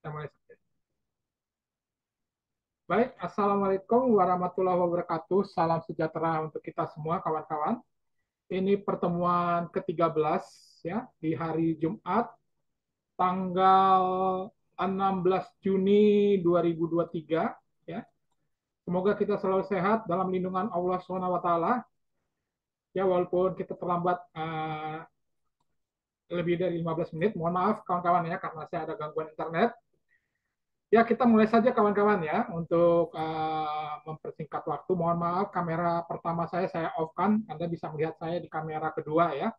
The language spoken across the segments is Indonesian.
Kita mulai. Baik, Assalamualaikum warahmatullahi wabarakatuh. Salam sejahtera untuk kita semua, kawan-kawan. Ini pertemuan ke-13 ya di hari Jumat, tanggal 16 Juni 2023 ya. Semoga kita selalu sehat dalam lindungan Allah Subhanahu wa taala. Ya, walaupun kita terlambat lebih dari 15 menit. Mohon maaf kawan-kawan ya karena saya ada gangguan internet. Ya, kita mulai saja kawan-kawan ya untuk mempersingkat waktu. Mohon maaf, kamera pertama saya off-kan. Anda bisa melihat saya di kamera kedua ya.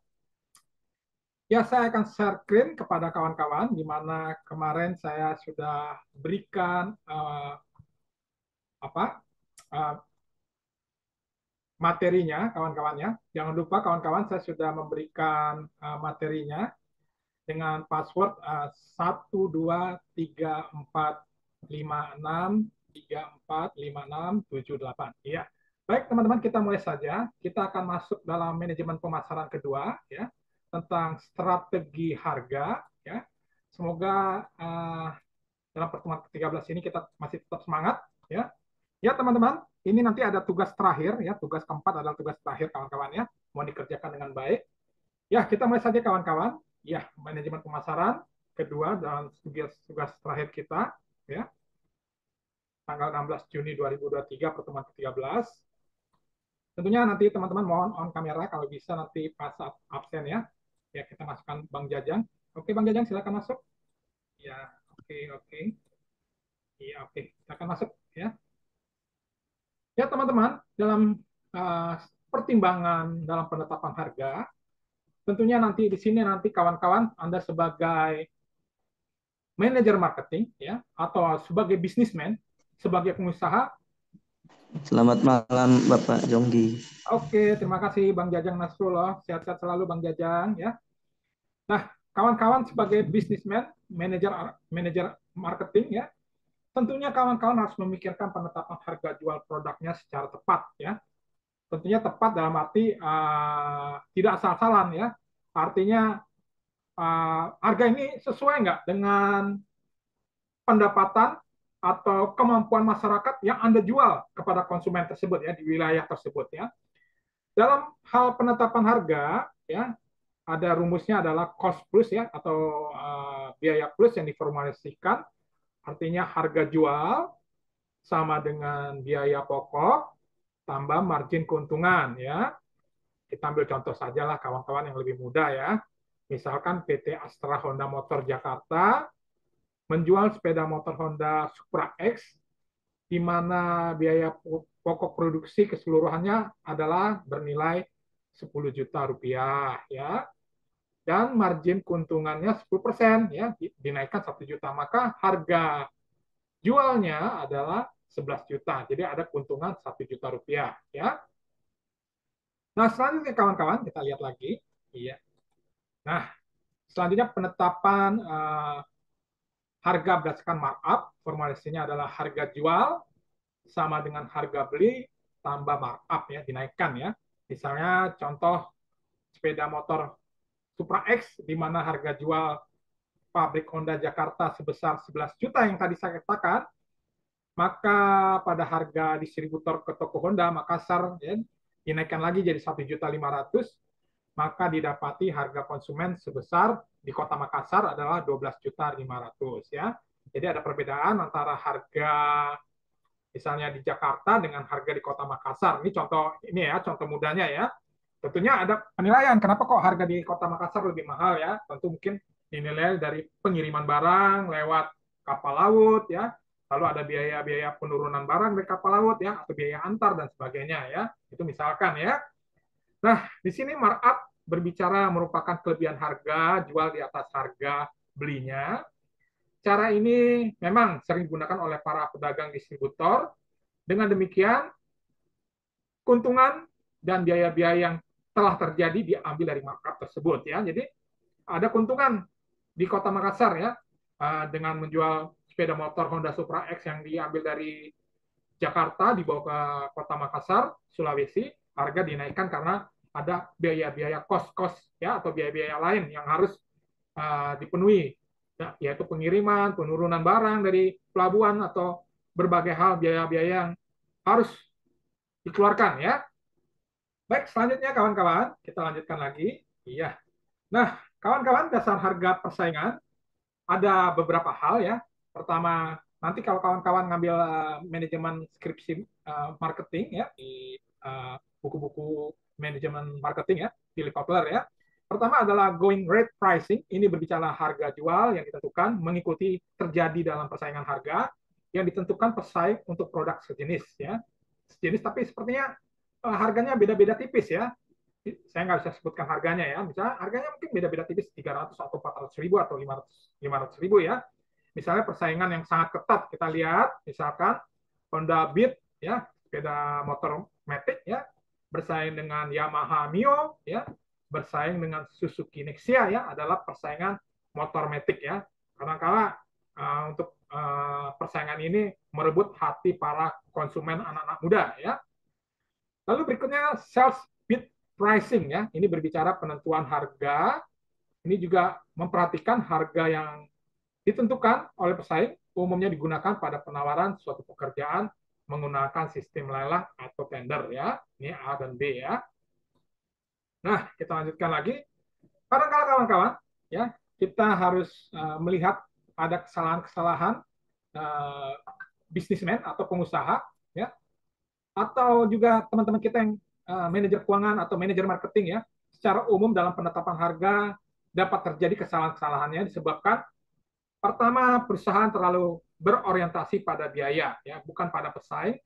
Ya, saya akan share screen kepada kawan-kawan, di mana kemarin saya sudah berikan apa uh, materinya, kawan-kawannya. Jangan lupa kawan-kawan, saya sudah memberikan materinya dengan password 1234565634567 Iya. Baik, teman-teman, kita mulai saja. Kita akan masuk dalam manajemen pemasaran kedua ya, tentang strategi harga ya. Semoga dalam pertemuan ke-13 ini kita masih tetap semangat ya. Ya, teman-teman, ini nanti ada tugas terakhir ya, tugas keempat adalah tugas terakhir kawan-kawan ya. Mau dikerjakan dengan baik. Ya, kita mulai saja kawan-kawan. Ya, manajemen pemasaran kedua dan tugas terakhir kita ya, tanggal 16 Juni 2023 pertemuan ke-13. Tentunya nanti teman-teman mohon on kamera kalau bisa nanti pas absen ya. Ya, kita masukkan Bang Jajang. Oke, Bang Jajang silakan masuk. Ya, oke, oke. Iya, oke. Silakan masuk ya. Ya, teman-teman, dalam uh, pertimbangan dalam penetapan harga, tentunya nanti di sini nanti kawan-kawan Anda sebagai manajer marketing ya atau sebagai bisnismen, sebagai pengusaha. Selamat malam Bapak Jonggi. Oke, terima kasih Bang Jajang Nasrullah. Sehat-sehat selalu Bang Jajang ya. Nah, kawan-kawan sebagai bisnismen, manajer manajer marketing ya, tentunya kawan-kawan harus memikirkan penetapan harga jual produknya secara tepat ya. Tentunya tepat dalam arti tidak asal-asalan ya. Artinya harga ini sesuai nggak dengan pendapatan atau kemampuan masyarakat yang Anda jual kepada konsumen tersebut ya di wilayah tersebut ya. Dalam hal penetapan harga ya ada rumusnya adalah cost plus ya atau biaya plus yang diformulasikan, artinya harga jual sama dengan biaya pokok tambah margin keuntungan ya. Kita ambil contoh saja lah kawan-kawan yang lebih mudah ya. Misalkan PT Astra Honda Motor Jakarta menjual sepeda motor Honda Supra X di mana biaya pokok produksi keseluruhannya adalah bernilai 10 juta rupiah ya, dan margin keuntungannya 10% ya, dinaikkan 1 juta, maka harga jualnya adalah 11 juta, jadi ada keuntungan 1 juta rupiah ya. Nah, selanjutnya kawan-kawan kita lihat lagi iya. Nah, selanjutnya penetapan harga berdasarkan markup, formulasinya adalah harga jual sama dengan harga beli tambah markup ya, dinaikkan ya. Misalnya contoh sepeda motor Supra X di mana harga jual pabrik Honda Jakarta sebesar 11 juta yang tadi saya katakan, maka pada harga distributor ke toko Honda Makassar ya, dinaikkan lagi jadi 1.500.000, maka didapati harga konsumen sebesar di Kota Makassar adalah 12.500.000 ya. Jadi ada perbedaan antara harga misalnya di Jakarta dengan harga di Kota Makassar. Ini contoh ini ya, contoh mudahnya ya. Tentunya ada penilaian kenapa kok harga di Kota Makassar lebih mahal ya. Tentu mungkin dinilai dari pengiriman barang lewat kapal laut ya. Lalu ada biaya-biaya penurunan barang dari kapal laut ya, atau biaya antar dan sebagainya ya. Itu misalkan ya. Nah, di sini markup berbicara merupakan kelebihan harga jual di atas harga belinya. Cara ini memang sering digunakan oleh para pedagang distributor. Dengan demikian, keuntungan dan biaya-biaya yang telah terjadi diambil dari markup tersebut ya. Jadi ada keuntungan di Kota Makassar ya dengan menjual sepeda motor Honda Supra X yang diambil dari Jakarta dibawa ke Kota Makassar, Sulawesi, harga dinaikkan karena ada biaya-biaya kos-kos ya atau biaya-biaya lain yang harus dipenuhi yaitu pengiriman, penurunan barang dari pelabuhan atau berbagai hal biaya-biaya yang harus dikeluarkan ya. Baik, selanjutnya kawan-kawan, kita lanjutkan lagi. Iya. Nah, kawan-kawan, dasar harga persaingan ada beberapa hal ya. Pertama, nanti kalau kawan-kawan ngambil manajemen skripsi marketing ya di buku-buku manajemen marketing ya, Philip Kotler ya. Pertama adalah going rate pricing. Ini berbicara harga jual yang ditentukan mengikuti terjadi dalam persaingan harga yang ditentukan pesaing untuk produk sejenis ya. Sejenis tapi sepertinya harganya beda-beda tipis ya. Saya nggak bisa sebutkan harganya ya. Misalnya harganya mungkin beda-beda tipis 300 atau 400 ribu atau 500 ribu ya. Misalnya persaingan yang sangat ketat kita lihat, misalkan Honda Beat ya, sepeda motor matic ya, bersaing dengan Yamaha Mio ya, bersaing dengan Suzuki Nexia ya, adalah persaingan motor matic ya. Kadang-kala untuk persaingan ini merebut hati para konsumen anak-anak muda ya. Lalu berikutnya sales bid pricing ya. Ini berbicara penentuan harga. Ini juga memperhatikan harga yang ditentukan oleh pesaing umumnya digunakan pada penawaran suatu pekerjaan menggunakan sistem lelang atau tender ya. Ini A dan B ya. Nah, kita lanjutkan lagi. Kadang-kala kawan-kawan ya, kita harus melihat ada kesalahan-kesalahan bisnismen atau pengusaha ya, atau juga teman-teman kita yang manajer keuangan atau manajer marketing ya, secara umum dalam penetapan harga dapat terjadi kesalahan-kesalahannya disebabkan pertama perusahaan terlalu berorientasi pada biaya ya, bukan pada pesaing.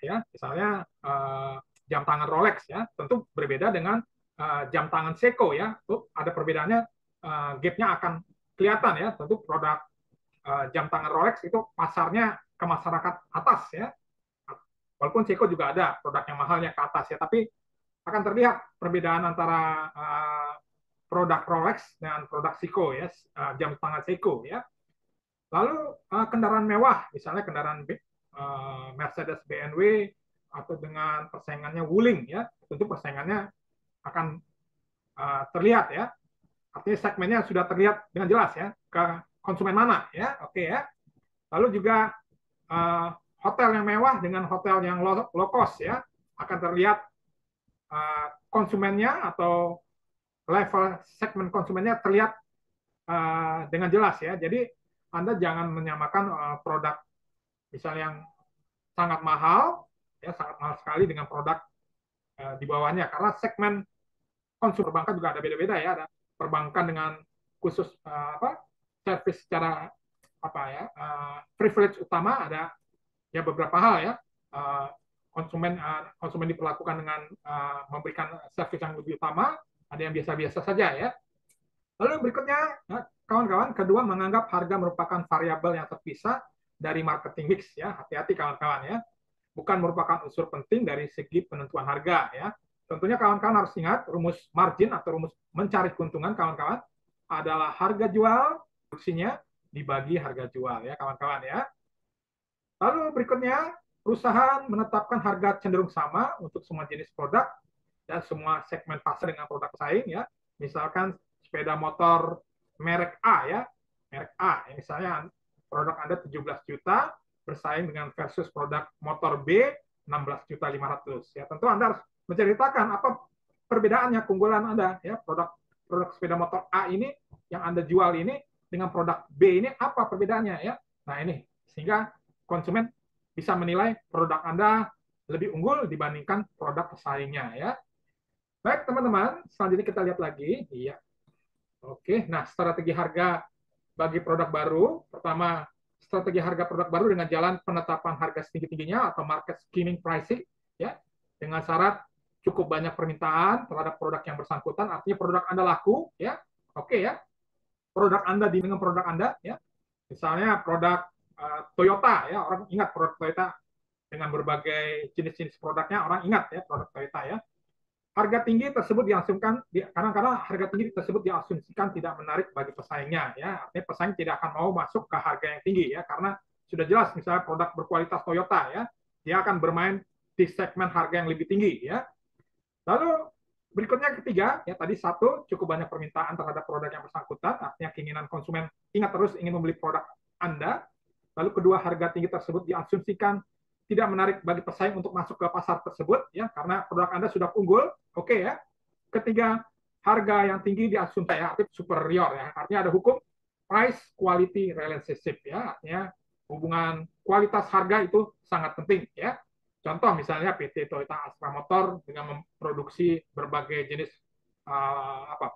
Ya, misalnya jam tangan Rolex ya, tentu berbeda dengan jam tangan Seiko ya. Tuh ada perbedaannya, gapnya akan kelihatan ya. Tentu produk jam tangan Rolex itu pasarnya ke masyarakat atas ya. Walaupun Seiko juga ada produk yang mahalnya ke atas ya, tapi akan terlihat perbedaan antara produk Rolex dengan produk Seiko ya, jam tangan Seiko ya. Lalu kendaraan mewah, misalnya kendaraan Mercedes BMW atau dengan persaingannya Wuling ya, tentu persaingannya akan terlihat ya. Artinya segmennya sudah terlihat dengan jelas ya ke konsumen mana ya. Oke ya. Lalu juga hotel yang mewah dengan hotel yang low cost ya, akan terlihat konsumennya atau level segmen konsumennya terlihat dengan jelas ya. Jadi Anda jangan menyamakan produk misalnya yang sangat mahal ya, sangat mahal sekali dengan produk di bawahnya, karena segmen konsumen perbankan juga ada beda-beda ya. Ada perbankan dengan khusus service secara privilege utama, ada ya beberapa hal ya, konsumen diperlakukan dengan memberikan service yang lebih utama, ada yang biasa-biasa saja ya. Lalu berikutnya kawan-kawan, kedua menganggap harga merupakan variabel yang terpisah dari marketing mix ya. Hati-hati kawan-kawan ya, bukan merupakan unsur penting dari segi penentuan harga ya. Tentunya kawan-kawan harus ingat rumus margin atau rumus mencari keuntungan kawan-kawan adalah harga jual produksinya dibagi harga jual ya kawan-kawan ya. Lalu berikutnya, perusahaan menetapkan harga cenderung sama untuk semua jenis produk dan semua segmen pasar dengan produk pesaing ya. Misalkan sepeda motor merek A ya, merek A. Misalnya produk Anda 17 juta bersaing dengan versus produk motor B 16 juta 500 ya. Tentu Anda harus menceritakan apa perbedaannya, keunggulan Anda ya. Produk sepeda motor A ini yang Anda jual ini dengan produk B ini apa perbedaannya ya. Nah, ini sehingga konsumen bisa menilai produk Anda lebih unggul dibandingkan produk pesaingnya ya. Baik teman-teman, selanjutnya kita lihat lagi. Iya. Oke, nah strategi harga bagi produk baru. Pertama, strategi harga produk baru dengan jalan penetapan harga setinggi-tingginya atau market skimming pricing ya. Dengan syarat cukup banyak permintaan terhadap produk yang bersangkutan, artinya produk Anda laku ya. Oke ya. Produk Anda dengan produk Anda ya. Misalnya produk Toyota ya, orang ingat produk Toyota dengan berbagai jenis-jenis produknya, orang ingat ya produk Toyota ya. Harga tinggi tersebut diasumsikan karena harga tinggi tersebut diasumsikan tidak menarik bagi pesaingnya ya. Artinya pesaing tidak akan mau masuk ke harga yang tinggi ya, karena sudah jelas misalnya produk berkualitas Toyota ya, dia akan bermain di segmen harga yang lebih tinggi ya. Lalu Berikutnya ketiga, ya tadi satu, cukup banyak permintaan terhadap produk yang bersangkutan, artinya keinginan konsumen ingat terus ingin membeli produk Anda. Lalu kedua, harga tinggi tersebut diasumsikan tidak menarik bagi pesaing untuk masuk ke pasar tersebut, ya karena produk Anda sudah unggul, oke ya. Ketiga, harga yang tinggi diasumsikan superior, ya artinya ada hukum price quality relationship, ya artinya hubungan kualitas harga itu sangat penting, ya. Contoh misalnya PT Toyota Astra Motor dengan memproduksi berbagai jenis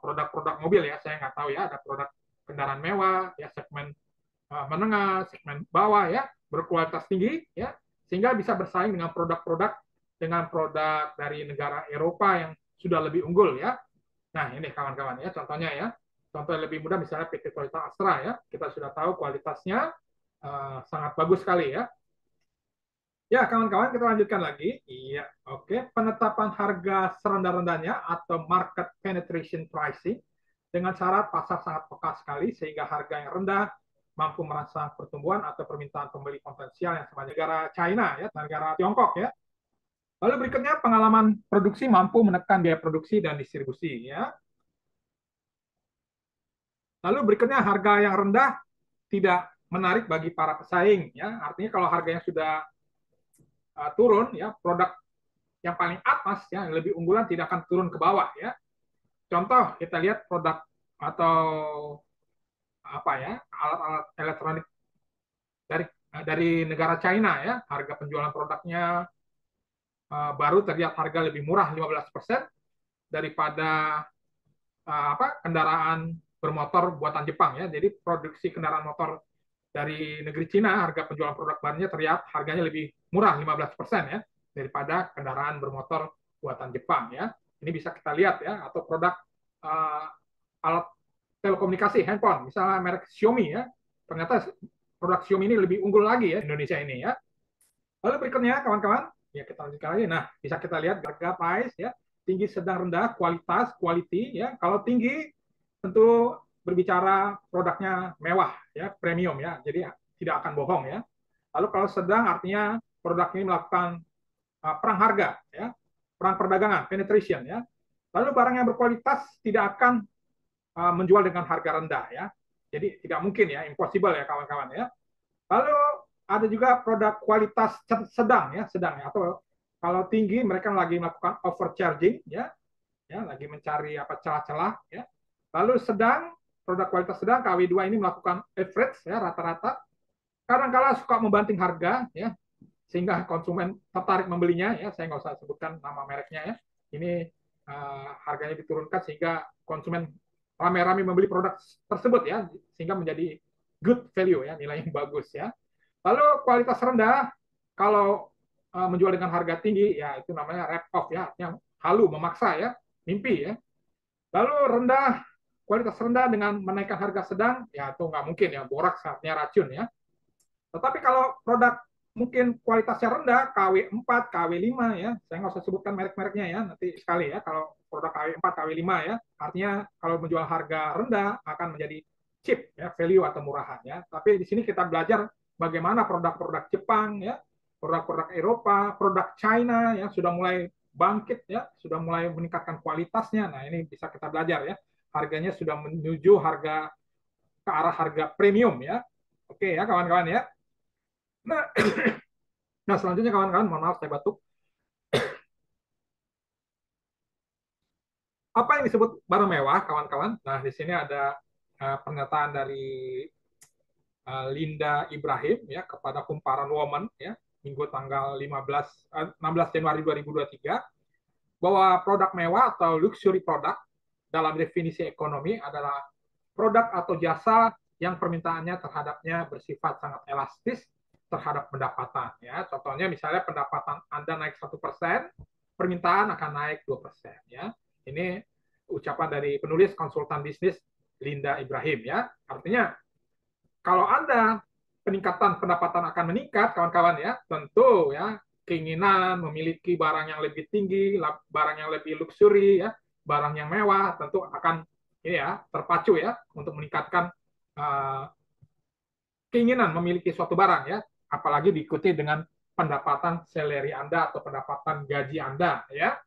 produk-produk mobil, ya saya nggak tahu ya, ada produk kendaraan mewah ya, segmen menengah, segmen bawah ya, berkualitas tinggi ya, sehingga bisa bersaing dengan produk-produk dari negara Eropa yang sudah lebih unggul ya. Nah ini kawan-kawan ya, contohnya ya, contoh yang lebih mudah misalnya PT Toyota Astra ya, kita sudah tahu kualitasnya sangat bagus sekali ya. Ya, kawan-kawan, kita lanjutkan lagi. Iya, oke. Penetapan harga serendah-rendahnya atau market penetration pricing dengan syarat pasar sangat peka sekali sehingga harga yang rendah mampu merangsang pertumbuhan atau permintaan pembeli potensial yang sama negara China ya, negara Tiongkok ya. Lalu berikutnya pengalaman produksi mampu menekan biaya produksi dan distribusi ya. Lalu berikutnya harga yang rendah tidak menarik bagi para pesaing ya. Artinya kalau harganya sudah turun ya, produk yang paling atas ya, yang lebih unggulan tidak akan turun ke bawah ya. Contoh kita lihat produk atau apa ya, alat-alat elektronik dari negara China ya, harga penjualan produknya baru terlihat harga lebih murah 15% daripada kendaraan bermotor buatan Jepang ya. Jadi produksi kendaraan motor dari negeri Cina, harga penjualan produk barunya terlihat harganya lebih murah 15% ya daripada kendaraan bermotor buatan Jepang ya. Ini bisa kita lihat ya, atau produk uh, alat telekomunikasi handphone, misalnya merek Xiaomi ya. Ternyata produk Xiaomi ini lebih unggul lagi ya Indonesia ini ya. Lalu berikutnya kawan-kawan, ya kita lanjutkan lagi. Nah, bisa kita lihat harga price ya, tinggi, sedang, rendah, kualitas, quality ya. Kalau tinggi tentu berbicara produknya mewah ya, premium ya. Jadi tidak akan bohong ya. Lalu kalau sedang artinya produk ini melakukan perang harga ya, perang perdagangan, penetration ya. Lalu barang yang berkualitas tidak akan menjual dengan harga rendah ya. Jadi tidak mungkin ya, impossible ya kawan-kawan ya. Lalu ada juga produk kualitas sedang ya, atau kalau tinggi mereka lagi melakukan overcharging ya, lagi mencari celah-celah ya. Lalu sedang, produk kualitas sedang KW2 ini melakukan average ya, rata-rata. Kadang-kala suka membanting harga ya, sehingga konsumen tertarik membelinya ya. Saya nggak usah sebutkan nama mereknya ya. Ini harganya diturunkan sehingga konsumen rame-rame membeli produk tersebut ya, sehingga menjadi good value ya, nilai yang bagus ya. Lalu kualitas rendah, kalau menjual dengan harga tinggi ya itu namanya rip off ya, yang halu, memaksa ya, mimpi ya. Lalu rendah, kualitas rendah dengan menaikkan harga sedang ya itu nggak mungkin ya, borak saatnya racun ya. Tetapi kalau produk mungkin kualitasnya rendah, KW4, KW5 ya, saya nggak usah sebutkan merek-mereknya ya, nanti sekali ya, kalau produk KW4, KW5 ya, artinya kalau menjual harga rendah akan menjadi cheap ya, value atau murahan ya. Tapi di sini kita belajar bagaimana produk-produk Jepang ya, produk-produk Eropa, produk China ya sudah mulai bangkit ya, sudah mulai meningkatkan kualitasnya. Nah, ini bisa kita belajar ya. Harganya sudah menuju harga ke arah harga premium ya. Oke ya kawan-kawan ya. Nah, nah selanjutnya kawan-kawan, mohon maaf saya batuk. Apa yang disebut barang mewah, kawan-kawan? Nah, di sini ada pernyataan dari Linda Ibrahim ya kepada Kumparan Woman ya Minggu tanggal 16 Januari 2023 bahwa produk mewah atau luxury product dalam definisi ekonomi adalah produk atau jasa yang permintaannya terhadapnya bersifat sangat elastis terhadap pendapatan ya. Contohnya misalnya pendapatan Anda naik 1%, permintaan akan naik 2% ya. Ini ucapan dari penulis konsultan bisnis Linda Ibrahim ya. Artinya kalau Anda peningkatan pendapatan akan meningkat, kawan-kawan ya, tentu ya keinginan memiliki barang yang lebih tinggi, barang yang lebih luxury ya, barang yang mewah tentu akan ini ya terpacu ya untuk meningkatkan keinginan memiliki suatu barang ya, apalagi diikuti dengan pendapatan salary Anda atau pendapatan gaji Anda ya.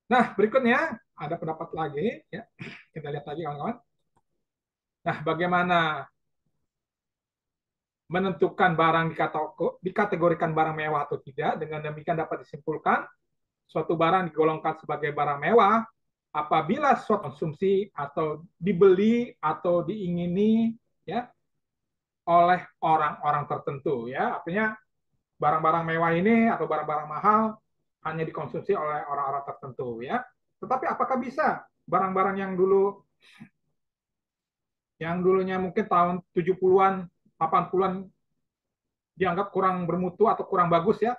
Nah, berikutnya ada pendapat lagi ya. Kita lihat lagi kawan-kawan. Nah, bagaimana menentukan barang dikategorikan barang mewah atau tidak? Dengan demikian dapat disimpulkan suatu barang digolongkan sebagai barang mewah apabila suatu konsumsi atau dibeli atau diingini ya oleh orang-orang tertentu ya. Artinya barang-barang mewah ini atau barang-barang mahal hanya dikonsumsi oleh orang-orang tertentu ya. Tetapi apakah bisa barang-barang yang dulunya mungkin tahun 70-an, 80-an dianggap kurang bermutu atau kurang bagus ya,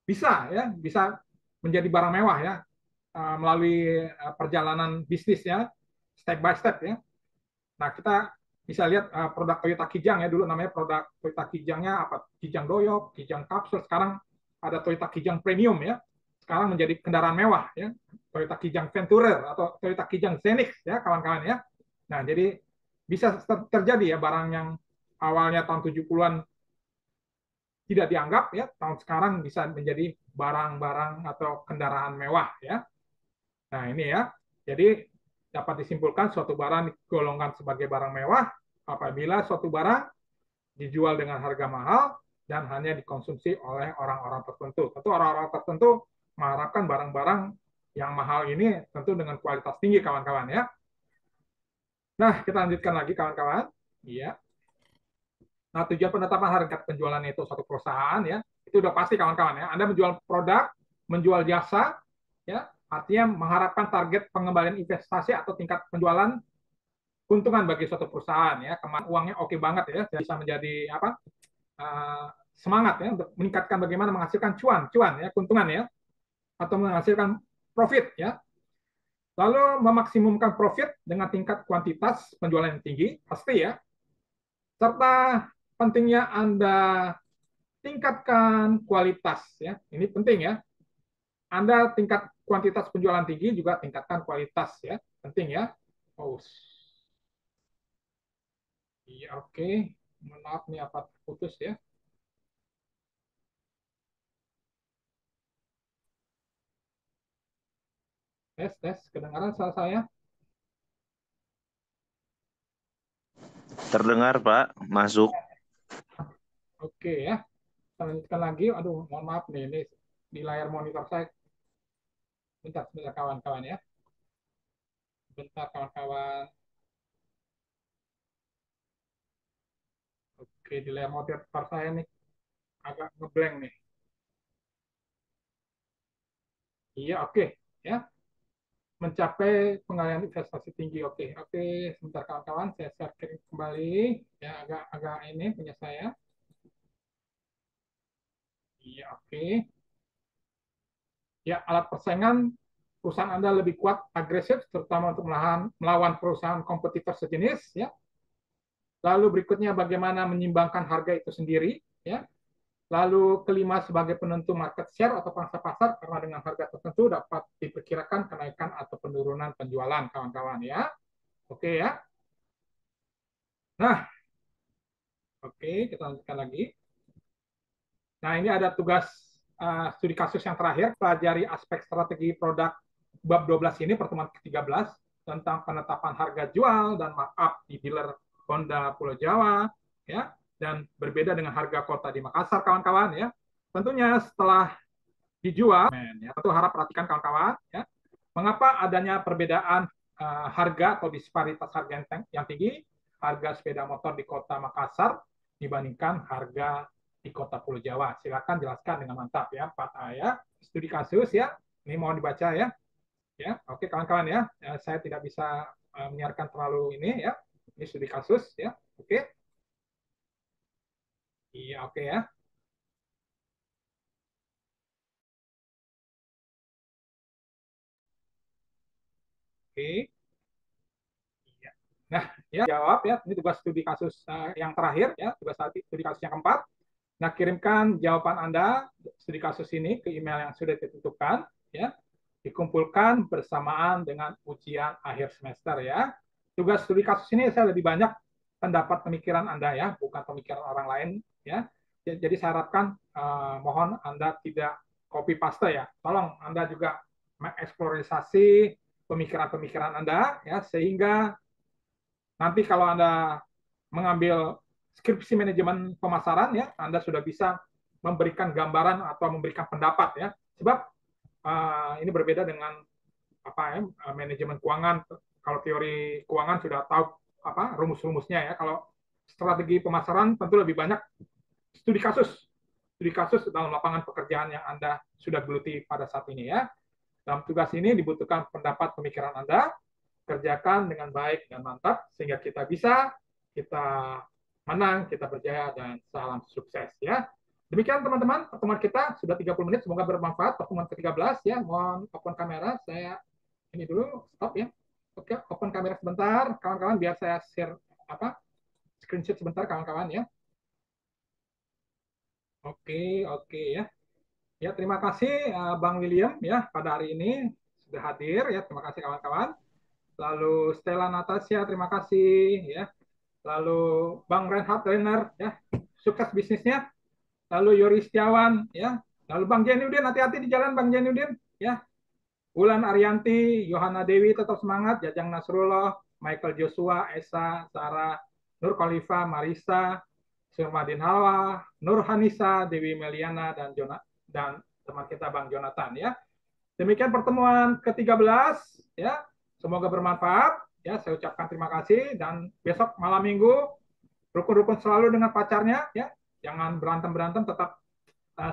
bisa menjadi barang mewah ya melalui perjalanan bisnisnya step by step ya. Nah, kita bisa lihat produk Toyota Kijang ya, dulu namanya produk Toyota Kijangnya apa? Kijang Doyok, Kijang Kapsul, sekarang ada Toyota Kijang Premium ya. Sekarang menjadi kendaraan mewah ya. Toyota Kijang Venturer atau Toyota Kijang Zenix ya, kawan-kawan ya. Nah, jadi bisa terjadi ya barang yang awalnya tahun 70-an tidak dianggap ya, tahun sekarang bisa menjadi barang-barang atau kendaraan mewah ya. Nah, ini ya. Jadi dapat disimpulkan suatu barang digolongkan sebagai barang mewah apabila suatu barang dijual dengan harga mahal dan hanya dikonsumsi oleh orang-orang tertentu. Tentu orang-orang tertentu mengharapkan barang-barang yang mahal ini tentu dengan kualitas tinggi kawan-kawan ya. Nah, kita lanjutkan lagi kawan-kawan. Iya. Nah, tujuan penetapan harga penjualan itu satu perusahaan ya, itu udah pasti kawan-kawan ya. Anda menjual produk, menjual jasa, ya, artinya mengharapkan target pengembalian investasi atau tingkat penjualan keuntungan bagi suatu perusahaan ya. Kemana uangnya oke banget ya, bisa menjadi apa? Semangat ya untuk meningkatkan bagaimana menghasilkan cuan ya, keuntungan ya, atau menghasilkan profit ya. Lalu memaksimumkan profit dengan tingkat kuantitas penjualan yang tinggi, pasti ya. Serta pentingnya Anda tingkatkan kualitas ya. Ini penting ya. Anda tingkat kuantitas penjualan tinggi juga tingkatkan kualitas ya. Penting ya. Oh. Iya, oke. Maaf nih apa putus ya. Tes tes kedengaran suara saya? Terdengar, Pak. Masuk. Oke ya. Kita lanjutkan lagi. Aduh, mohon maaf nih ini di layar monitor saya. Bentar, bentar kawan-kawan ya. Bentar kawan-kawan. Oke, di layar monitor saya nih agak ngeblank nih. Iya, oke ya. Mencapai pengalihan investasi tinggi. Oke, oke. Sebentar kawan-kawan, saya share kembali. Ya, agak ini punya saya. Iya, oke. Ya, alat persaingan perusahaan Anda lebih kuat, agresif, terutama untuk melawan perusahaan kompetitor sejenis. Ya. Lalu berikutnya bagaimana menyimbangkan harga itu sendiri. Ya. Lalu kelima sebagai penentu market share atau pangsa pasar karena dengan harga tertentu dapat diperkirakan kenaikan atau penurunan penjualan kawan-kawan ya. Oke ya. Nah, oke kita lanjutkan lagi. Nah, ini ada tugas studi kasus yang terakhir, pelajari aspek strategi produk bab 12 ini, pertemuan ke-13, tentang penetapan harga jual dan markup di dealer Honda Pulau Jawa, ya, dan berbeda dengan harga kota di Makassar, kawan-kawan, ya. Tentunya setelah dijual, ya, tentu harap perhatikan kawan-kawan, ya, mengapa adanya perbedaan harga atau disparitas harga yang tinggi, harga sepeda motor di kota Makassar dibandingkan harga di kota Pulau Jawa. Silakan jelaskan dengan mantap ya, Pak ya. Studi kasus ya. Ini mohon dibaca ya. Ya, oke kawan-kawan ya. Saya tidak bisa menyiarkan terlalu ini ya. Ini studi kasus ya. Oke. Iya, oke ya. Oke. Iya. Nah, ya jawab ya. Ini tugas studi kasus yang terakhir ya, tugas studi kasus yang keempat. Nah, kirimkan jawaban Anda studi kasus ini ke email yang sudah ditentukan ya. Dikumpulkan bersamaan dengan ujian akhir semester ya. Tugas studi kasus ini saya lebih banyak pendapat pemikiran Anda ya, bukan pemikiran orang lain ya. Jadi saya harapkan mohon Anda tidak copy paste ya. Tolong Anda juga mengeksplorasi pemikiran-pemikiran Anda, ya, sehingga nanti kalau Anda mengambil skripsi manajemen pemasaran, ya, Anda sudah bisa memberikan gambaran atau memberikan pendapat, ya. Sebab ini berbeda dengan manajemen keuangan. Kalau teori keuangan sudah tahu rumus-rumusnya, ya. Kalau strategi pemasaran tentu lebih banyak studi kasus dalam lapangan pekerjaan yang Anda sudah geluti pada saat ini, ya. Dalam tugas ini dibutuhkan pendapat pemikiran Anda, kerjakan dengan baik dan mantap sehingga kita menang, kita berjaya, dan salam sukses, ya. Demikian teman-teman, pertemuan kita sudah 30 menit, semoga bermanfaat. Pertemuan ke-13, ya. Mohon open kamera, saya ini dulu, stop, ya. Oke, open kamera sebentar kawan-kawan, biar saya share screenshot sebentar kawan-kawan, ya. Oke, oke, ya. Ya, terima kasih Bang William, ya, pada hari ini sudah hadir, ya. Terima kasih kawan-kawan. Lalu Stella Natasha, terima kasih, ya. Lalu Bang Reinhard Renner, ya, sukses bisnisnya. Lalu Yori Setiawan, ya. Lalu Bang Jenudin, hati-hati di jalan Bang Jenudin, ya. Ulan Arianti, Yohana Dewi, tetap semangat. Jajang Nasrullah, Michael Joshua, Esa, Sarah, Nur Khalifa, Marisa, Surmadin Halwa, Nur Hanisa, Dewi Meliana, dan teman kita Bang Jonathan, ya. Demikian pertemuan ke-13, ya. Semoga bermanfaat, ya. Saya ucapkan terima kasih, dan besok malam minggu rukun-rukun selalu dengan pacarnya, ya. Jangan berantem-berantem, tetap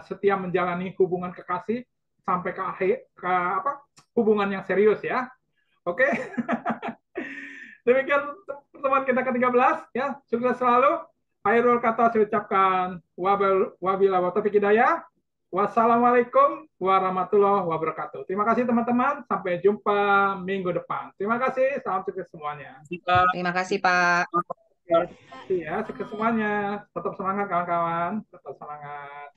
setia menjalani hubungan kekasih sampai ke akhir, hubungan yang serius, ya. Oke. Demikian pertemuan kita ke-13, ya. Sukses selalu. Akhirul kata saya ucapkan wabillahi taufiq hidayah. Wassalamualaikum warahmatullahi wabarakatuh. Terima kasih teman-teman. Sampai jumpa minggu depan. Terima kasih. Salam sukses semuanya. Terima kasih, Pak. Terima kasih, ya. Sukses semuanya. Tetap semangat kawan-kawan. Tetap semangat.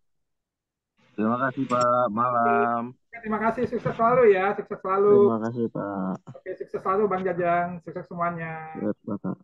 Terima kasih Pak. Malam. Terima kasih. Sukses selalu, ya. Sukses selalu. Terima kasih Pak. Oke, sukses selalu Bang Jajang. Sukses semuanya. Bapak.